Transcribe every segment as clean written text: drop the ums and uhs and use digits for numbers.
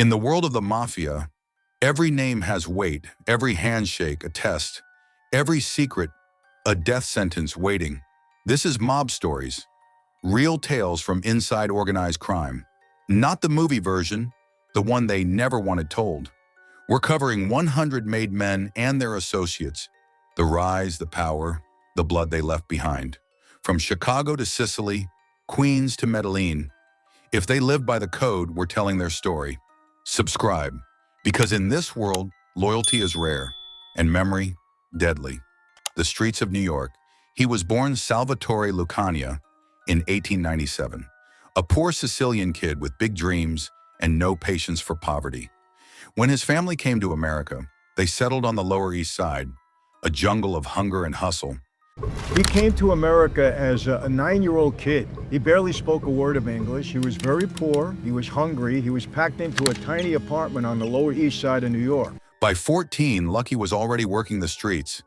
In the world of the mafia, every name has weight, every handshake a test, every secret a death sentence waiting. This is Mob Stories, real tales from inside organized crime. Not the movie version, the one they never wanted told. We're covering 100 made men and their associates, the rise, the power, the blood they left behind. From Chicago to Sicily, Queens to Medellin, if they live by the code, we're telling their story. Subscribe, because in this world, loyalty is rare and memory deadly. The streets of New York. He was born Salvatore Lucania in 1897, a poor Sicilian kid with big dreams and no patience for poverty. When his family came to America, they settled on the Lower East Side, a jungle of hunger and hustle. He came to America as a 9-year-old kid. He barely spoke a word of English. He was very poor. He was hungry. He was packed into a tiny apartment on the Lower East Side of New York. By 14, Lucky was already working the streets,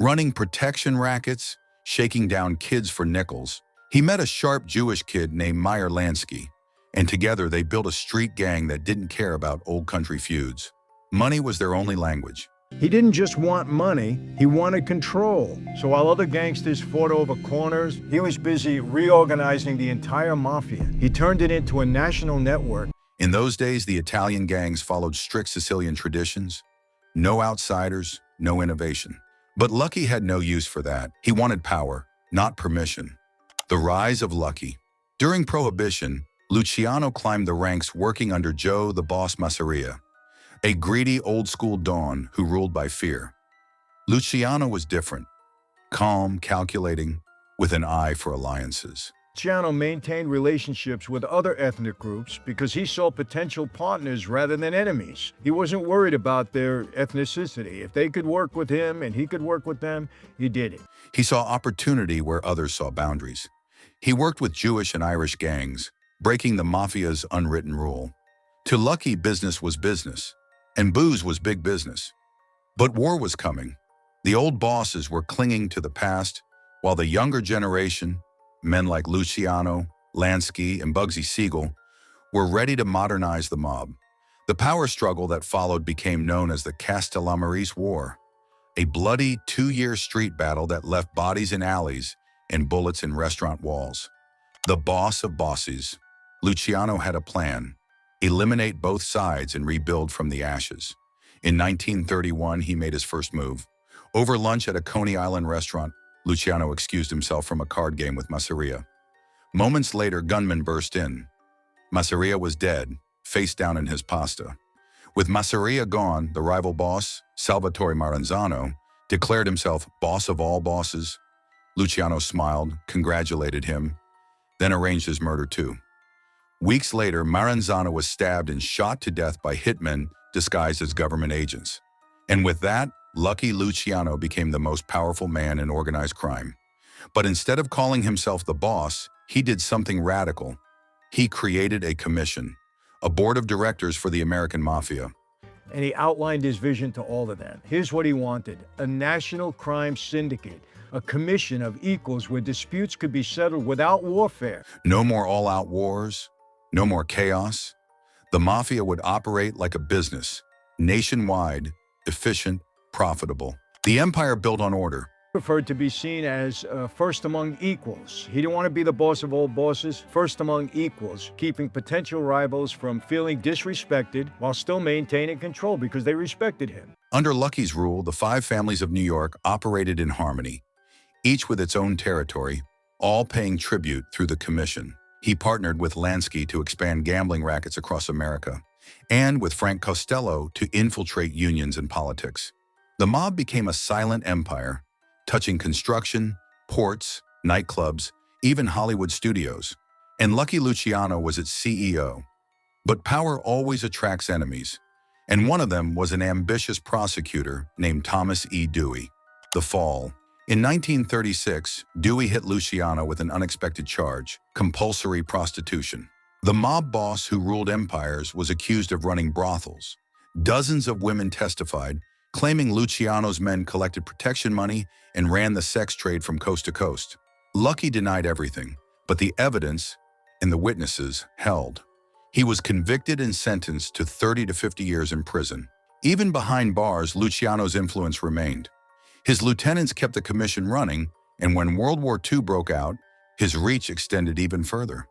running protection rackets, shaking down kids for nickels. He met a sharp Jewish kid named Meyer Lansky, and together they built a street gang that didn't care about old country feuds. Money was their only language. He didn't just want money, he wanted control. So while other gangsters fought over corners, he was busy reorganizing the entire mafia. He turned it into a national network. In those days, the Italian gangs followed strict Sicilian traditions. No outsiders, no innovation. But Lucky had no use for that. He wanted power, not permission. The rise of Lucky. During Prohibition, Luciano climbed the ranks working under Joe the Boss Masseria, a greedy old-school Don who ruled by fear. Luciano was different, calm, calculating, with an eye for alliances. Luciano maintained relationships with other ethnic groups because he saw potential partners rather than enemies. He wasn't worried about their ethnicity. If they could work with him and he could work with them, he did it. He saw opportunity where others saw boundaries. He worked with Jewish and Irish gangs, breaking the mafia's unwritten rule. To Lucky, business was business, and booze was big business. But war was coming. The old bosses were clinging to the past, while the younger generation, men like Luciano, Lansky, and Bugsy Siegel, were ready to modernize the mob. The power struggle that followed became known as the Castellamarese War, a bloody 2-year street battle that left bodies in alleys and bullets in restaurant walls. The boss of bosses, Luciano had a plan: eliminate both sides and rebuild from the ashes. In 1931, he made his first move. Over lunch at a Coney Island restaurant, Luciano excused himself from a card game with Masseria. Moments later, gunmen burst in. Masseria was dead, face down in his pasta. With Masseria gone, the rival boss, Salvatore Maranzano, declared himself boss of all bosses. Luciano smiled, congratulated him, then arranged his murder too. Weeks later, Maranzano was stabbed and shot to death by hitmen disguised as government agents. And with that, Lucky Luciano became the most powerful man in organized crime. But instead of calling himself the boss, he did something radical. He created a commission, a board of directors for the American Mafia. And he outlined his vision to all of them. Here's what he wanted: a national crime syndicate, a commission of equals where disputes could be settled without warfare. No more all-out wars, no more chaos. The Mafia would operate like a business, nationwide, efficient, profitable. The empire built on order. Preferred to be seen as first among equals. He didn't want to be the boss of all bosses, first among equals, keeping potential rivals from feeling disrespected while still maintaining control because they respected him. Under Lucky's rule, the 5 families of New York operated in harmony, each with its own territory, all paying tribute through the commission. He partnered with Lansky to expand gambling rackets across America, and with Frank Costello to infiltrate unions and politics. The mob became a silent empire, touching construction, ports, nightclubs, even Hollywood studios. And Lucky Luciano was its CEO. But power always attracts enemies, and one of them was an ambitious prosecutor named Thomas E. Dewey. The fall. In 1936, Dewey hit Luciano with an unexpected charge: compulsory prostitution. The mob boss who ruled empires was accused of running brothels. Dozens of women testified, claiming Luciano's men collected protection money and ran the sex trade from coast to coast. Lucky denied everything, but the evidence and the witnesses held. He was convicted and sentenced to 30 to 50 years in prison. Even behind bars, Luciano's influence remained. His lieutenants kept the commission running, and when World War II broke out, his reach extended even further.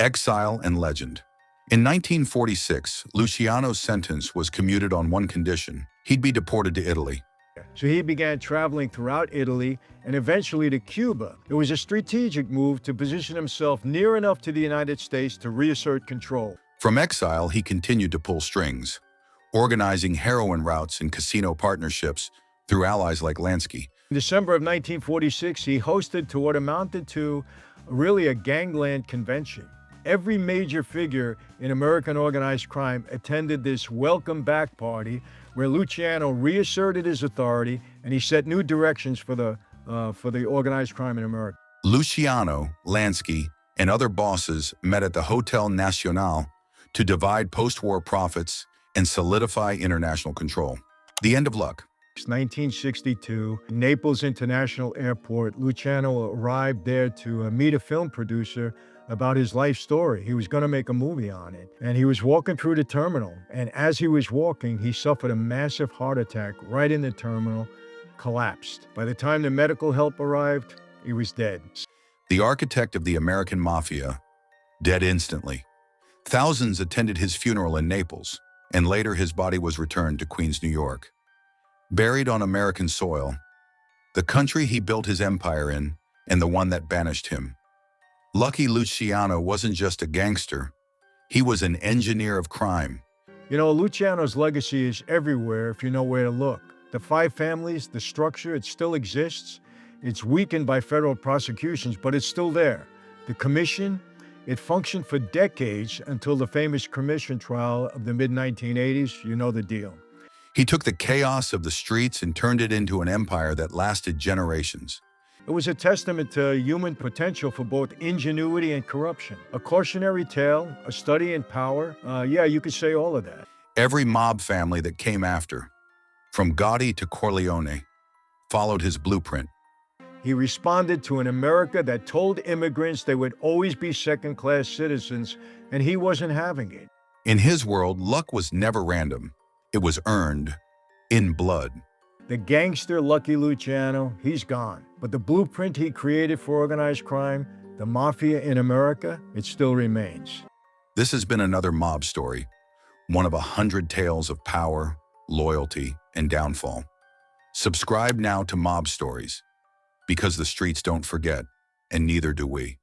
Exile and legend. In 1946, Luciano's sentence was commuted on one condition: he'd be deported to Italy. So he began traveling throughout Italy and eventually to Cuba. It was a strategic move to position himself near enough to the United States to reassert control. From exile, he continued to pull strings, organizing heroin routes and casino partnerships through allies like Lansky. In December of 1946, he hosted to what amounted to really a gangland convention. Every major figure in American organized crime attended this welcome back party where Luciano reasserted his authority and he set new directions for the organized crime in America. Luciano, Lansky, and other bosses met at the Hotel Nacional to divide post-war profits and solidify international control. The end of luck. 1962, Naples International Airport. Luciano arrived there to meet a film producer about his life story. He was going to make a movie on it. And he was walking through the terminal. And as he was walking, he suffered a massive heart attack right in the terminal, collapsed. By the time the medical help arrived, he was dead. The architect of the American Mafia, dead instantly. Thousands attended his funeral in Naples, and later his body was returned to Queens, New York. Buried on American soil, the country he built his empire in, and the one that banished him. Lucky Luciano wasn't just a gangster, he was an engineer of crime. You know, Luciano's legacy is everywhere if you know where to look. The five families, the structure, it still exists. It's weakened by federal prosecutions, but it's still there. The commission, it functioned for decades until the famous commission trial of the mid-1980s. You know the deal. He took the chaos of the streets and turned it into an empire that lasted generations. It was a testament to human potential for both ingenuity and corruption. A cautionary tale, a study in power. Yeah, you could say all of that. Every mob family that came after, from Gotti to Corleone, followed his blueprint. He responded to an America that told immigrants they would always be second-class citizens, and he wasn't having it. In his world, luck was never random. It was earned in blood. The gangster Lucky Luciano, he's gone. But the blueprint he created for organized crime, the mafia in America, it still remains. This has been another mob story, one of 100 tales of power, loyalty, and downfall. Subscribe now to Mob Stories, because the streets don't forget, and neither do we.